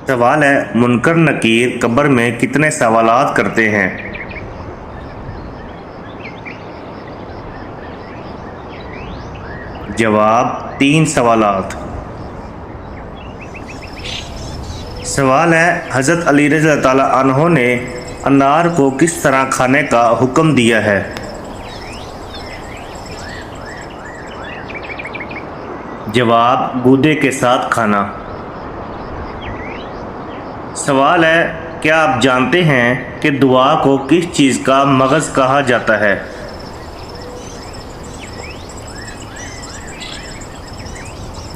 سوال ہے منکر نکیر قبر میں کتنے سوالات کرتے ہیں؟ جواب 3 سوالات۔ سوال ہے حضرت علی رضی اللہ تعالیٰ عنہ نے انار کو کس طرح کھانے کا حکم دیا ہے؟ جواب گودے کے ساتھ کھانا۔ سوال ہے کیا آپ جانتے ہیں کہ دعا کو کس چیز کا مغز کہا جاتا ہے؟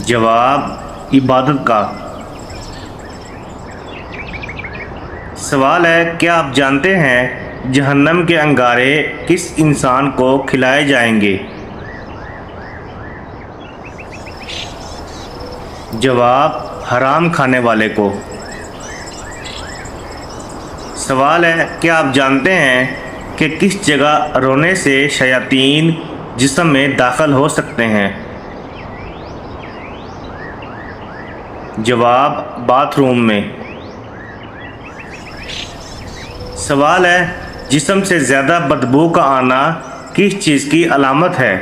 جواب عبادت کا۔ سوال ہے کیا آپ جانتے ہیں جہنم کے انگارے کس انسان کو کھلائے جائیں گے؟ جواب حرام کھانے والے کو۔ سوال ہے کیا آپ جانتے ہیں کہ کس جگہ رونے سے شیاطین جسم میں داخل ہو سکتے ہیں؟ جواب باتھ روم میں۔ سوال ہے جسم سے زیادہ بدبو کا آنا کس چیز کی علامت ہے؟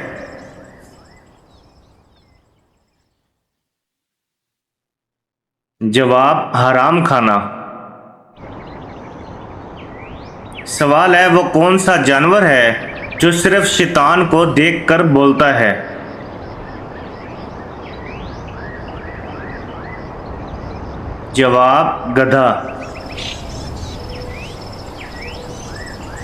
جواب حرام کھانا۔ سوال ہے وہ کون سا جانور ہے جو صرف شیطان کو دیکھ کر بولتا ہے؟ جواب گدھا۔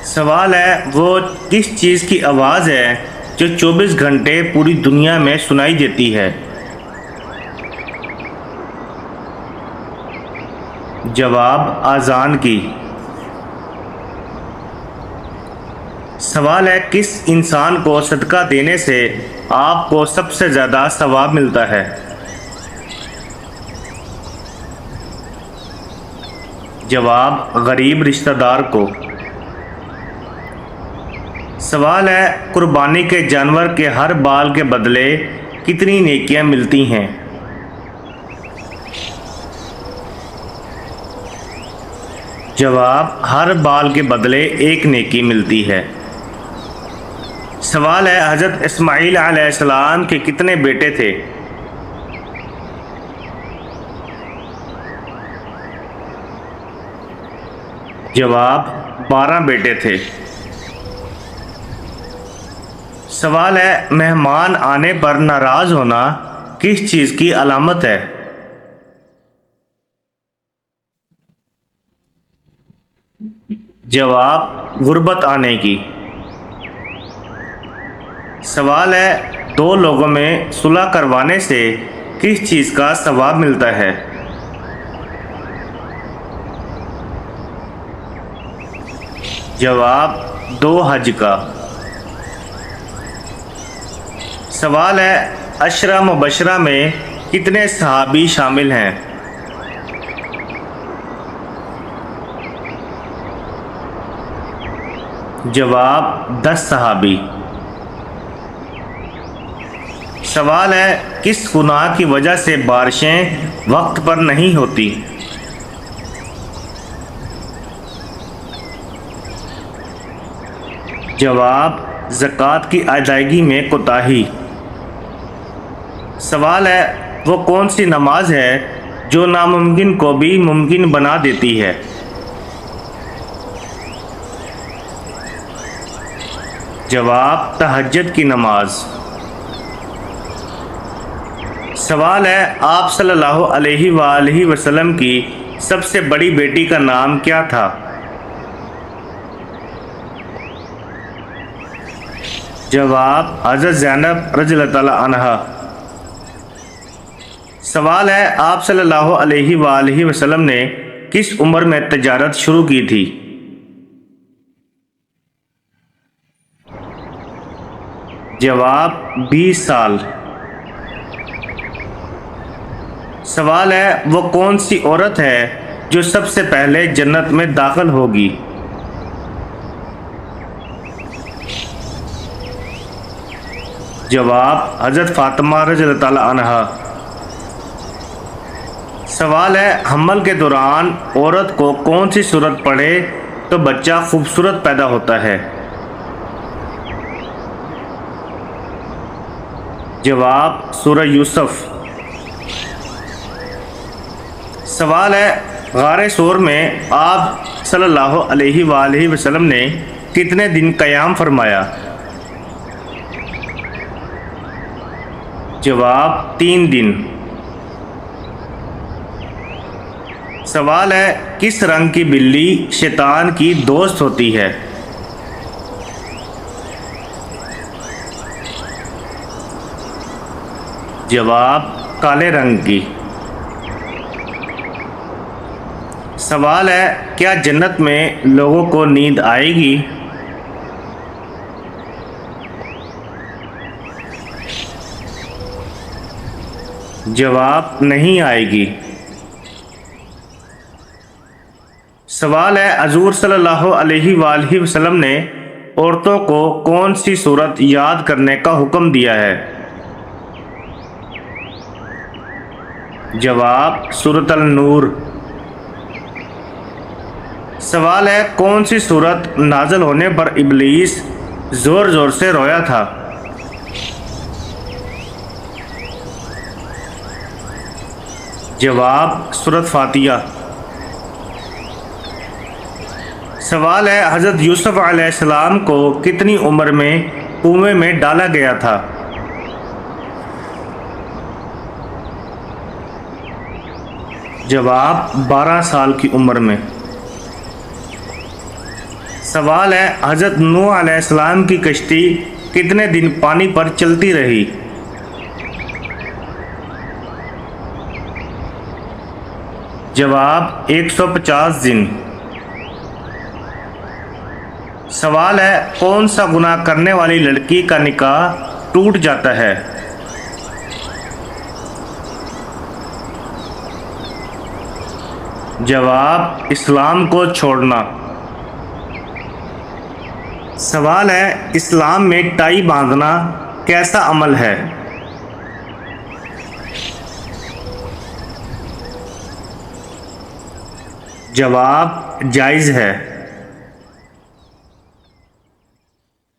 سوال ہے وہ کس چیز کی آواز ہے جو 24 گھنٹے پوری دنیا میں سنائی دیتی ہے؟ جواب اذان کی۔ سوال ہے کس انسان کو صدقہ دینے سے آپ کو سب سے زیادہ ثواب ملتا ہے؟ جواب غریب رشتہ دار کو۔ سوال ہے قربانی کے جانور کے ہر بال کے بدلے کتنی نیکیاں ملتی ہیں؟ جواب ہر بال کے بدلے 1 نیکی ملتی ہے۔ سوال ہے حضرت اسماعیل علیہ السلام کے کتنے بیٹے تھے؟ جواب 12 بیٹے تھے۔ سوال ہے مہمان آنے پر ناراض ہونا کس چیز کی علامت ہے؟ جواب غربت آنے کی۔ سوال ہے 2 لوگوں میں صلح کروانے سے کس چیز کا ثواب ملتا ہے؟ جواب 2 حج کا۔ سوال ہے عشرہ مبشرہ میں کتنے صحابی شامل ہیں؟ جواب 10 صحابی۔ سوال ہے کس گناہ کی وجہ سے بارشیں وقت پر نہیں ہوتی؟ جواب زکوٰۃ کی ادائیگی میں کوتاہی۔ سوال ہے وہ کون سی نماز ہے جو ناممکن کو بھی ممکن بنا دیتی ہے؟ جواب تہجد کی نماز۔ سوال ہے آپ صلی اللہ علیہ وآلہ وسلم کی سب سے بڑی بیٹی کا نام کیا تھا؟ جواب حضرت زینب رضی اللہ تعالی عنہا۔ سوال ہے آپ صلی اللہ علیہ وآلہ وسلم نے کس عمر میں تجارت شروع کی تھی؟ جواب 20 سال۔ سوال ہے وہ کون سی عورت ہے جو سب سے پہلے جنت میں داخل ہوگی؟ جواب حضرت فاطمہ رضی اللہ تعالی عنہا۔ سوال ہے حمل کے دوران عورت کو کون سی صورت پڑھے تو بچہ خوبصورت پیدا ہوتا ہے؟ جواب سورہ یوسف۔ سوال ہے غار ثور میں آپ صلی اللہ علیہ وآلہ وسلم نے کتنے دن قیام فرمایا؟ جواب 3 دن۔ سوال ہے کس رنگ کی بلی شیطان کی دوست ہوتی ہے؟ جواب کالے رنگ کی۔ سوال ہے کیا جنت میں لوگوں کو نیند آئے گی؟ جواب نہیں آئے گی۔ سوال ہے حضور صلی اللہ علیہ وآلہ وسلم نے عورتوں کو کون سی سورت یاد کرنے کا حکم دیا ہے؟ جواب سورۃ النور۔ سوال ہے کون سی سورت نازل ہونے پر ابلیس زور زور سے رویا تھا؟ جواب سورۃ فاتحہ۔ سوال ہے حضرت یوسف علیہ السلام کو کتنی عمر میں کنویں میں ڈالا گیا تھا؟ جواب 12 سال کی عمر میں۔ سوال ہے حضرت نوح علیہ السلام کی کشتی کتنے دن پانی پر چلتی رہی؟ جواب 150 دن۔ سوال ہے کون سا گناہ کرنے والی لڑکی کا نکاح ٹوٹ جاتا ہے؟ جواب اسلام کو چھوڑنا۔ سوال ہے اسلام میں ٹائی باندھنا کیسا عمل ہے؟ جواب جائز ہے۔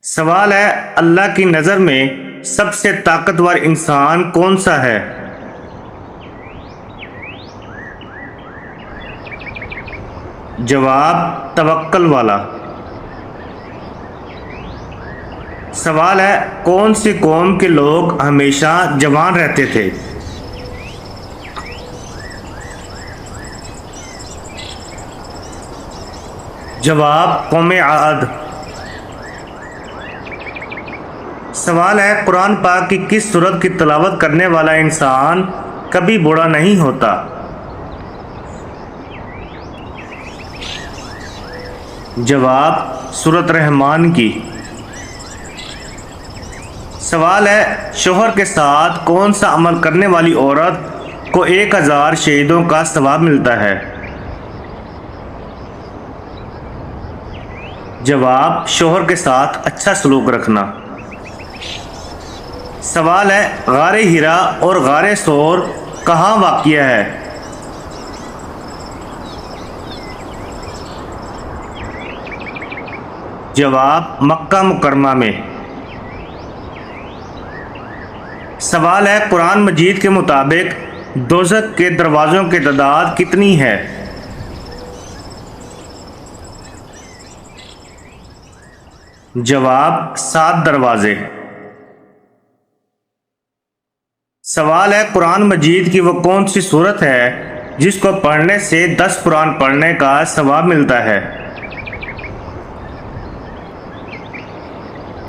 سوال ہے اللہ کی نظر میں سب سے طاقتور انسان کون سا ہے؟ جواب توکل والا۔ سوال ہے کون سی قوم کے لوگ ہمیشہ جوان رہتے تھے؟ جواب قوم عاد۔ سوال ہے قرآن پاک کی کس سورت کی تلاوت کرنے والا انسان کبھی بوڑھا نہیں ہوتا؟ جواب سورۃ رحمان کی۔ سوال ہے شوہر کے ساتھ کون سا عمل کرنے والی عورت کو 1000 شہیدوں کا ثواب ملتا ہے؟ جواب شوہر کے ساتھ اچھا سلوک رکھنا۔ سوال ہے غار ہرا اور غار ثور کہاں واقع ہے؟ جواب مکہ مکرمہ میں۔ سوال ہے قرآن مجید کے مطابق دوزخ کے دروازوں کی تعداد کتنی ہے؟ جواب 7 دروازے۔ سوال ہے قرآن مجید کی وہ کون سی سورت ہے جس کو پڑھنے سے 10 قرآن پڑھنے کا ثواب ملتا ہے؟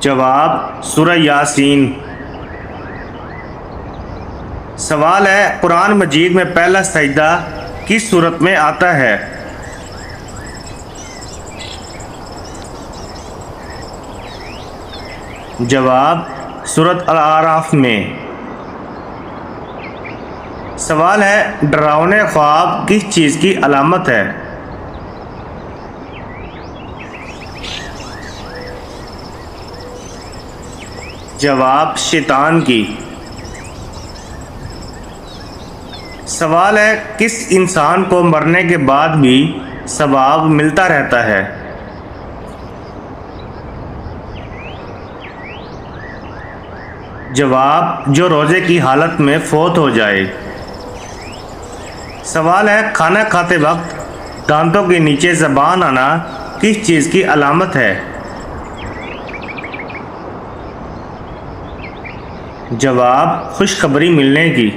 جواب سورہ یاسین۔ سوال ہے قرآن مجید میں پہلا سجدہ کس سورت میں آتا ہے؟ جواب سورۃ الاعراف میں۔ سوال ہے ڈراؤنے خواب کس چیز کی علامت ہے؟ جواب شیطان کی۔ سوال ہے کس انسان کو مرنے کے بعد بھی ثواب ملتا رہتا ہے؟ جواب جو روزے کی حالت میں فوت ہو جائے۔ سوال ہے کھانا کھاتے وقت دانتوں کے نیچے زبان آنا کس چیز کی علامت ہے؟ جواب خوشخبری ملنے کی۔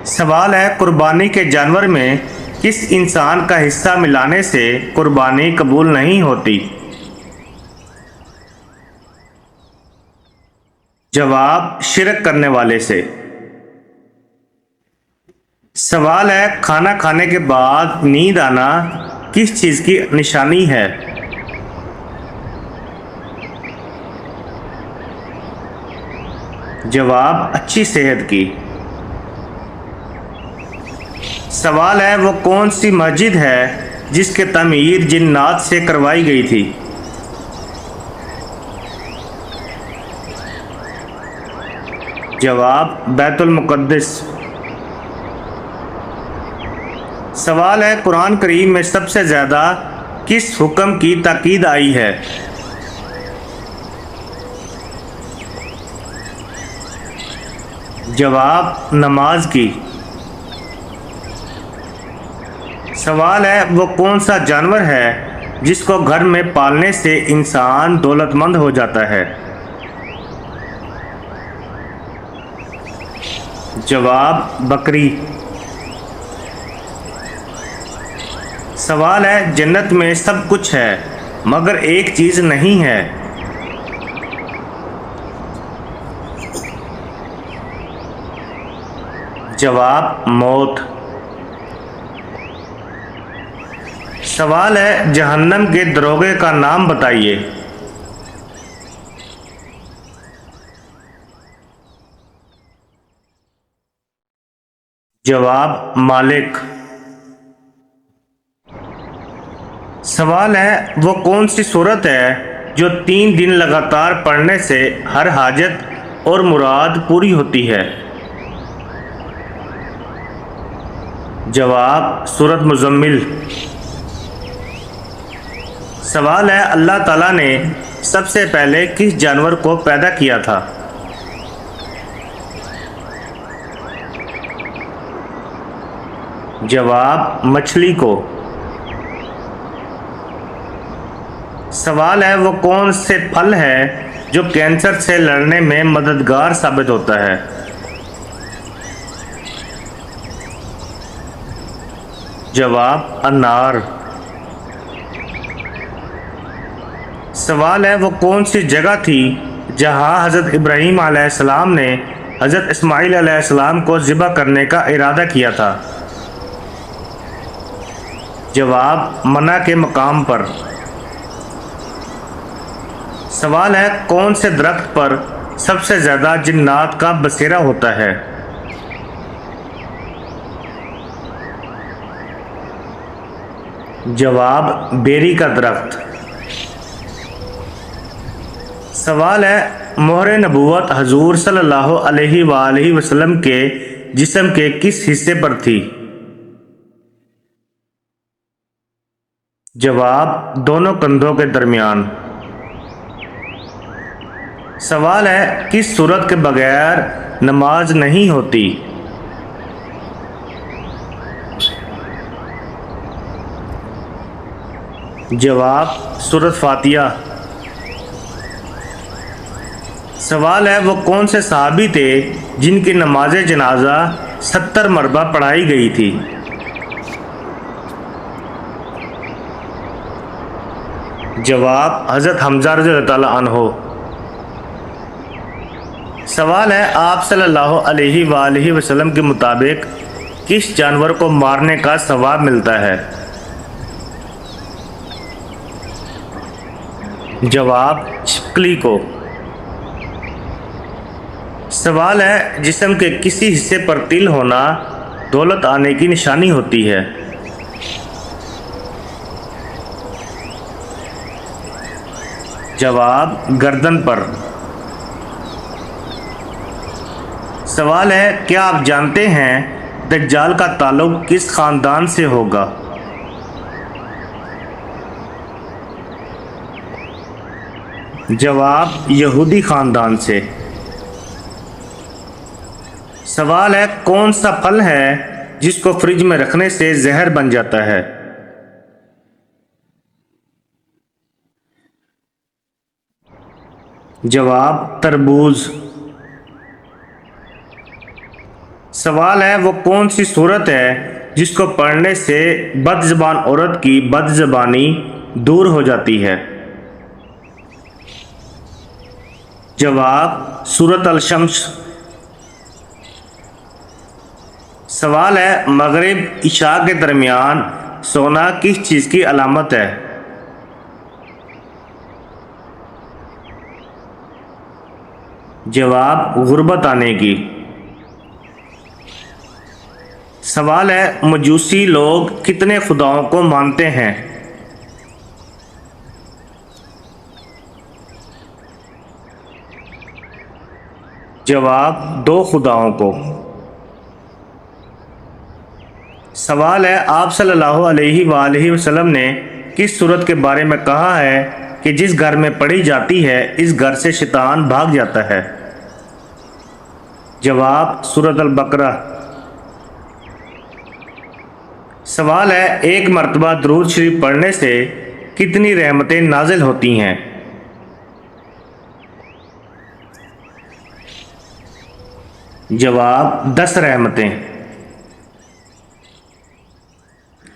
سوال ہے قربانی کے جانور میں کس انسان کا حصہ ملانے سے قربانی قبول نہیں ہوتی؟ جواب شرک کرنے والے سے۔ سوال ہے کھانا کھانے کے بعد نیند آنا کس چیز کی نشانی ہے؟ جواب اچھی صحت کی۔ سوال ہے وہ کون سی مسجد ہے جس کی تعمیر جنات سے کروائی گئی تھی؟ جواب بیت المقدس۔ سوال ہے قرآن کریم میں سب سے زیادہ کس حکم کی تاکید آئی ہے؟ جواب نماز کی۔ سوال ہے وہ کون سا جانور ہے جس کو گھر میں پالنے سے انسان دولت مند ہو جاتا ہے؟ جواب بکری۔ سوال ہے جنت میں سب کچھ ہے مگر ایک چیز نہیں ہے۔ جواب موت۔ سوال ہے جہنم کے دروغے کا نام بتائیے۔ جواب مالک۔ سوال ہے وہ کون سی سورت ہے جو 3 دن لگاتار پڑھنے سے ہر حاجت اور مراد پوری ہوتی ہے؟ جواب سورت مزمل۔ سوال ہے اللہ تعالیٰ نے سب سے پہلے کس جانور کو پیدا کیا تھا؟ جواب مچھلی کو۔ سوال ہے وہ کون سے پھل ہے جو کینسر سے لڑنے میں مددگار ثابت ہوتا ہے؟ جواب انار۔ سوال ہے وہ کون سی جگہ تھی جہاں حضرت ابراہیم علیہ السلام نے حضرت اسماعیل علیہ السلام کو ذبح کرنے کا ارادہ کیا تھا؟ جواب منع کے مقام پر۔ سوال ہے کون سے درخت پر سب سے زیادہ جنات کا بسیرا ہوتا ہے؟ جواب بیری کا درخت۔ سوال ہے مہر نبوت حضور صلی اللہ علیہ وآلہ وسلم کے جسم کے کس حصے پر تھی؟ جواب دونوں کندھوں کے درمیان۔ سوال ہے کس صورت کے بغیر نماز نہیں ہوتی؟ جواب سورۃ فاتحہ۔ سوال ہے وہ کون سے صحابی تھے جن کی نماز جنازہ 70 مرتبہ پڑھائی گئی تھی؟ جواب حضرت حمزہ رضی اللہ تعالیٰ عنہ۔ سوال ہے آپ صلی اللہ علیہ وآلہ وسلم کے مطابق کس جانور کو مارنے کا ثواب ملتا ہے؟ جواب چھپکلی کو۔ سوال ہے جسم کے کسی حصے پر تل ہونا دولت آنے کی نشانی ہوتی ہے؟ جواب گردن پر۔ سوال ہے، کیا آپ جانتے ہیں دجال کا تعلق کس خاندان سے ہوگا؟ جواب، یہودی خاندان سے۔ سوال ہے، کون سا پھل ہے جس کو فریج میں رکھنے سے زہر بن جاتا ہے؟ جواب، تربوز۔ سوال ہے، وہ کون سی صورت ہے جس کو پڑھنے سے بد زبان عورت کی بد زبانی دور ہو جاتی ہے؟ جواب، سورۃ الشمس۔ سوال ہے، مغرب عشاء کے درمیان سونا کس چیز کی علامت ہے؟ جواب، غربت آنے کی۔ سوال ہے، مجوسی لوگ کتنے خداؤں کو مانتے ہیں؟ جواب، 2 خداؤں کو۔ سوال ہے، آپ صلی اللہ علیہ وآلہ وسلم نے کس سورت کے بارے میں کہا ہے کہ جس گھر میں پڑھی جاتی ہے اس گھر سے شیطان بھاگ جاتا ہے؟ جواب، سورۃ البقرہ۔ سوال ہے، ایک مرتبہ درود شریف پڑھنے سے کتنی رحمتیں نازل ہوتی ہیں؟ جواب، 10 رحمتیں۔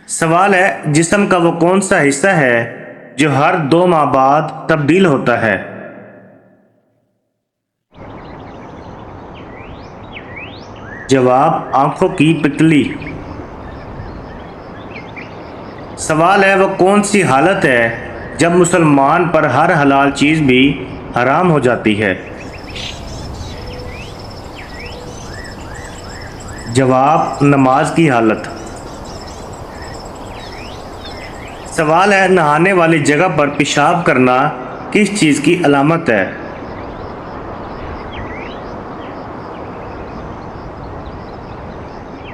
سوال ہے، جسم کا وہ کون سا حصہ ہے جو ہر 2 ماہ بعد تبدیل ہوتا ہے؟ جواب، آنکھوں کی پتلی۔ سوال ہے، وہ کون سی حالت ہے جب مسلمان پر ہر حلال چیز بھی حرام ہو جاتی ہے؟ جواب، نماز کی حالت۔ سوال ہے، نہانے والی جگہ پر پیشاب کرنا کس چیز کی علامت ہے؟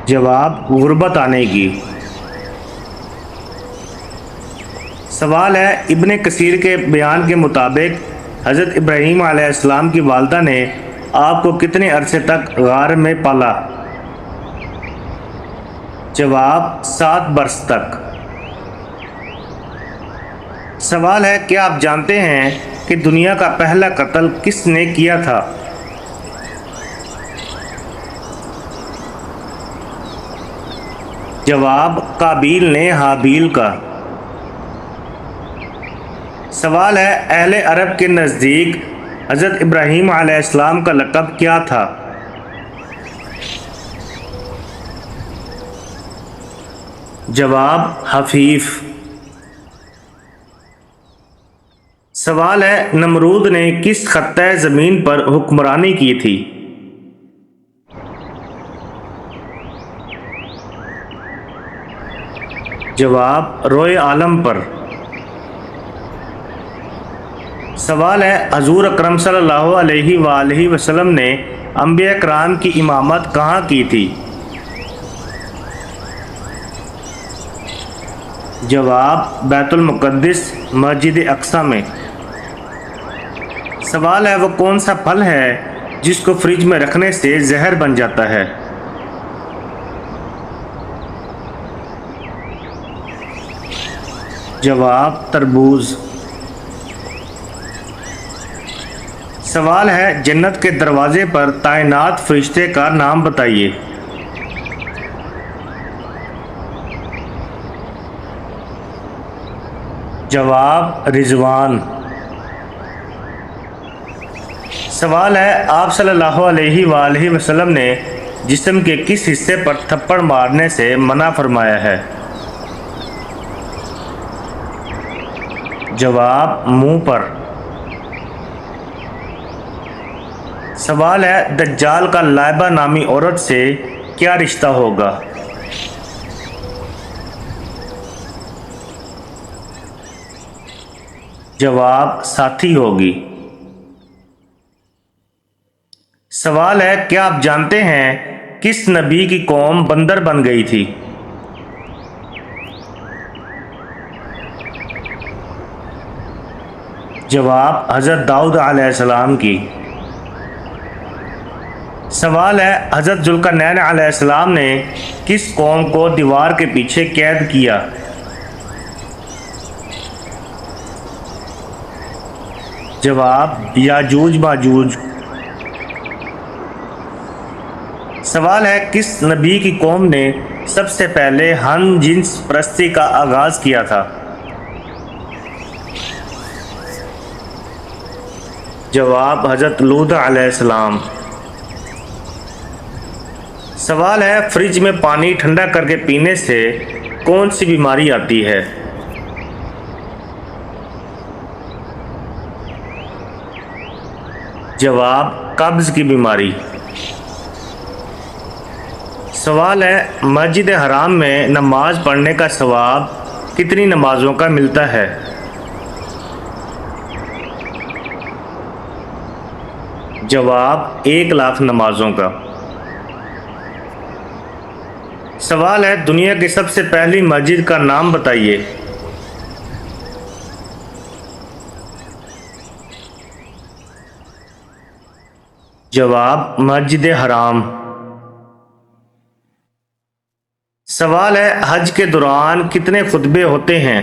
جواب، غربت آنے کی۔ سوال ہے، ابن کثیر کے بیان کے مطابق حضرت ابراہیم علیہ السلام کی والدہ نے آپ کو کتنے عرصے تک غار میں پالا؟ جواب، 7 برس تک۔ سوال ہے، کیا آپ جانتے ہیں کہ دنیا کا پہلا قتل کس نے کیا تھا؟ جواب، قابیل نے حابیل کا۔ سوال ہے، اہل عرب کے نزدیک حضرت ابراہیم علیہ السلام کا لقب کیا تھا؟ جواب، حفیف۔ سوال ہے، نمرود نے کس خطۂ زمین پر حکمرانی کی تھی؟ جواب، روئے عالم پر۔ سوال ہے، حضور اکرم صلی اللہ علیہ وآلہ وسلم نے انبیاء کرام کی امامت کہاں کی تھی؟ جواب، بیت المقدس مسجد اقصی میں۔ سوال ہے، وہ کون سا پھل ہے جس کو فریج میں رکھنے سے زہر بن جاتا ہے؟ جواب، تربوز۔ سوال ہے، جنت کے دروازے پر تعینات فرشتے کا نام بتائیے۔ جواب، رضوان۔ سوال ہے، آپ صلی اللہ علیہ وآلہ وسلم نے جسم کے کس حصے پر تھپڑ مارنے سے منع فرمایا ہے؟ جواب، منہ پر۔ سوال ہے، دجال کا لائبہ نامی عورت سے کیا رشتہ ہوگا؟ جواب، ساتھی ہوگی۔ سوال ہے کیا آپ جانتے ہیں کس نبی کی قوم بندر بن گئی تھی؟ جواب حضرت داؤد علیہ السلام کی۔ سوال ہے حضرت ذوالقرنین علیہ السلام نے کس قوم کو دیوار کے پیچھے قید کیا؟ جواب یاجوج ماجوج۔ سوال ہے کس نبی کی قوم نے سب سے پہلے ہم جنس پرستی کا آغاز کیا تھا؟ جواب حضرت لوط علیہ السلام۔ سوال ہے فریج میں پانی ٹھنڈا کر کے پینے سے کون سی بیماری آتی ہے؟ جواب قبض کی بیماری۔ سوال ہے مسجد حرام میں نماز پڑھنے کا ثواب کتنی نمازوں کا ملتا ہے؟ جواب 1,00,000 نمازوں کا۔ سوال ہے دنیا کی سب سے پہلی مسجد کا نام بتائیے۔ جواب مسجد حرام۔ سوال ہے حج کے دوران کتنے خطبے ہوتے ہیں؟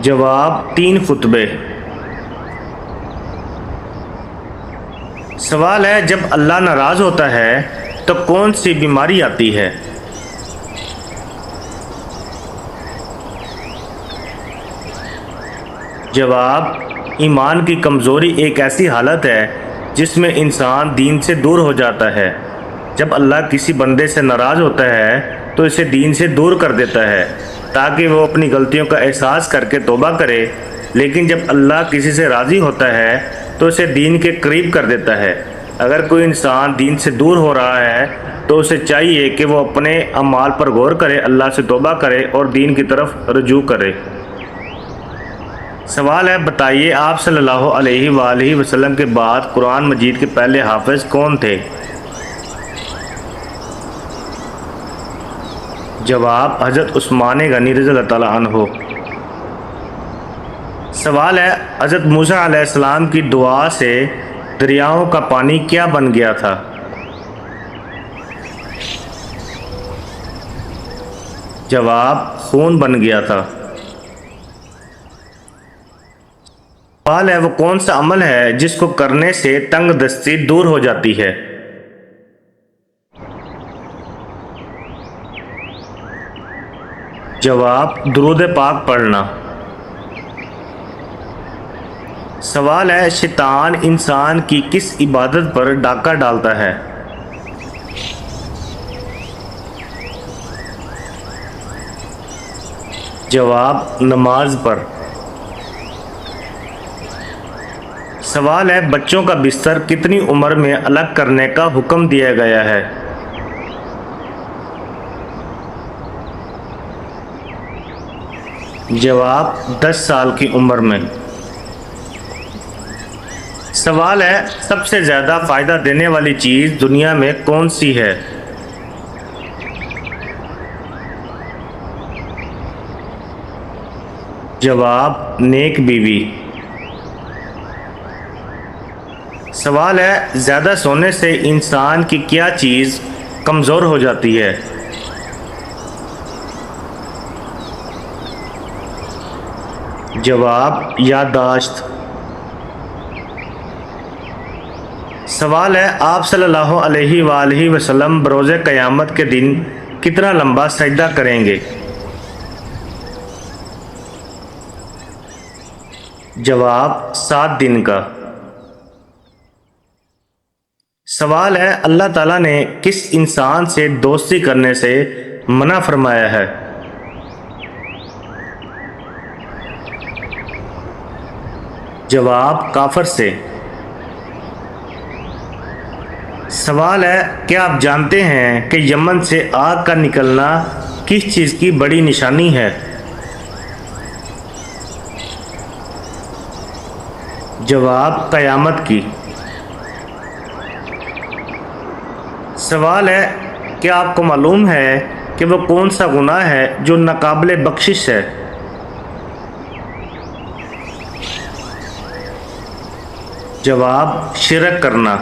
جواب 3 خطبے۔ سوال ہے جب اللہ ناراض ہوتا ہے تو کون سی بیماری آتی ہے؟ جواب ایمان کی کمزوری ایک ایسی حالت ہے جس میں انسان دین سے دور ہو جاتا ہے۔ جب اللہ کسی بندے سے ناراض ہوتا ہے تو اسے دین سے دور کر دیتا ہے تاکہ وہ اپنی غلطیوں کا احساس کر کے توبہ کرے، لیکن جب اللہ کسی سے راضی ہوتا ہے تو اسے دین کے قریب کر دیتا ہے۔ اگر کوئی انسان دین سے دور ہو رہا ہے تو اسے چاہیے کہ وہ اپنے اعمال پر غور کرے، اللہ سے توبہ کرے اور دین کی طرف رجوع کرے۔ سوال ہے بتائیے آپ صلی اللہ علیہ وآلہ وسلم کے بعد قرآن مجید کے پہلے حافظ کون تھے؟ جواب حضرت عثمان غنی رضی اللہ تعالیٰ عنہ۔ سوال ہے حضرت موسیٰ علیہ السلام کی دعا سے دریاؤں کا پانی کیا بن گیا تھا؟ جواب خون بن گیا تھا۔ سوال ہے وہ کون سا عمل ہے جس کو کرنے سے تنگ دستی دور ہو جاتی ہے؟ جواب درود پاک پڑھنا۔ سوال ہے شیطان انسان کی کس عبادت پر ڈاکہ ڈالتا ہے؟ جواب نماز پر۔ سوال ہے بچوں کا بستر کتنی عمر میں الگ کرنے کا حکم دیا گیا ہے؟ جواب 10 سال کی عمر میں۔ سوال ہے سب سے زیادہ فائدہ دینے والی چیز دنیا میں کون سی ہے؟ جواب نیک بیوی۔ سوال ہے زیادہ سونے سے انسان کی کیا چیز کمزور ہو جاتی ہے؟ جواب یادداشت۔ سوال ہے آپ صلی اللہ علیہ وآلہ وسلم بروز قیامت کے دن کتنا لمبا سجدہ کریں گے؟ جواب 7 دن کا۔ سوال ہے اللہ تعالیٰ نے کس انسان سے دوستی کرنے سے منع فرمایا ہے؟ جواب کافر سے۔ سوال ہے کیا آپ جانتے ہیں کہ یمن سے آگ کا نکلنا کس چیز کی بڑی نشانی ہے؟ جواب قیامت کی۔ سوال ہے، کیا آپ کو معلوم ہے کہ وہ کون سا گناہ ہے جو ناقابل بخشش ہے؟ جواب شرک کرنا۔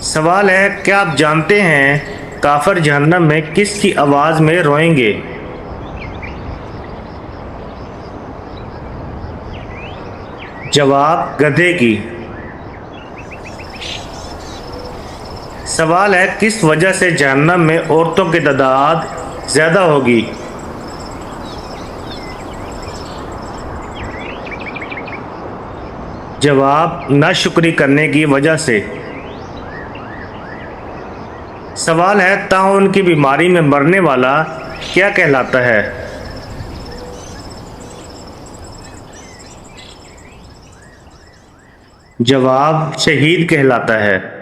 سوال ہے، کیا آپ جانتے ہیں کافر جہنم میں کس کی آواز میں روئیں گے؟ جواب گدھے کی۔ سوال ہے، کس وجہ سے جہنم میں عورتوں کی تعداد زیادہ ہوگی؟ جواب ناشکری کرنے کی وجہ سے۔ سوال ہے، طاعون کی بیماری میں مرنے والا کیا کہلاتا ہے؟ جواب شہید کہلاتا ہے۔